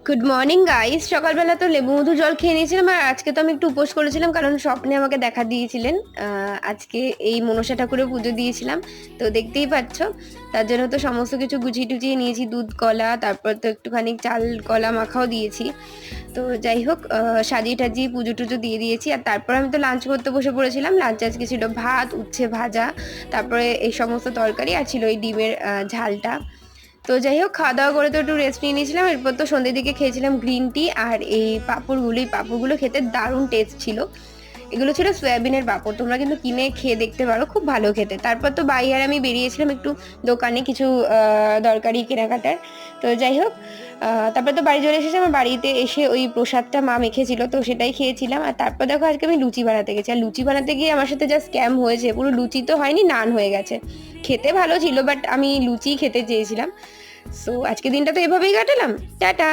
Good morning guys. সকালবেলা তো লেবু মধু জল খেয়ে নিয়েছিলাম, আর আজকে তো আমি একটু উপোস করেছিলাম কারণ স্বপ্নে আমাকে দেখা দিয়েছিলেন। আজকে এই মনসা ঠাকুরের পুজো দিয়েছিলাম, তো দেখতেই পাচ্ছ। তার জন্য তো সমস্ত কিছু গুছিয়ে টুচিয়ে নিয়েছি, দুধ কলা, তারপর তো একটুখানি চাল কলা মাখাও দিয়েছি। তো যাই হোক, সাজিয়ে টাজিয়ে পুজো টুজো দিয়ে দিয়েছি, আর তারপর আমি তো লাঞ্চ করতে বসে পড়েছিলাম। লাঞ্চ আজকে ছিল ভাত, উচ্ছে ভাজা, তারপরে এই সমস্ত তরকারি, আর ছিল এই ডিমের ঝালটা। তো যাই হোক, খাওয়া দাওয়া করে তো একটু রেস্ট নিয়ে নিয়েছিলাম। এরপর তো সন্ধ্যের দিকে খেয়েছিলাম গ্রিন টি আর এই পাঁপড়গুলো। এই পাঁপড়গুলো খেতে দারুণ টেস্ট ছিল। এগুলো ছিল সয়াবিনের পাঁপড়, তোমরা কিন্তু কিনে খেয়ে দেখতে পারো, খুব ভালো খেতে। তারপর তো বাই আর আমি বেরিয়েছিলাম একটু দোকানে কিছু দরকারি কেনাকাটার। তো যাই হোক, তারপর তো বাড়ি চলে এসেছি। আমার বাড়িতে এসে ওই প্রসাদটা মা মেখেছিল, তো সেটাই খেয়েছিলাম। আর তারপর দেখো, আজকে আমি লুচি বানাতে গেছি, আর লুচি বানাতে গিয়ে আমার সাথে যা স্ক্যাম হয়েছে, পুরো লুচি তো হয়নি, নান হয়ে গেছে। খেতে ভালো ছিল, বাট আমি লুচি খেতে চেয়েছিলাম। সো আজকে দিনটা তো এভাবেই কাটালাম। টাটা।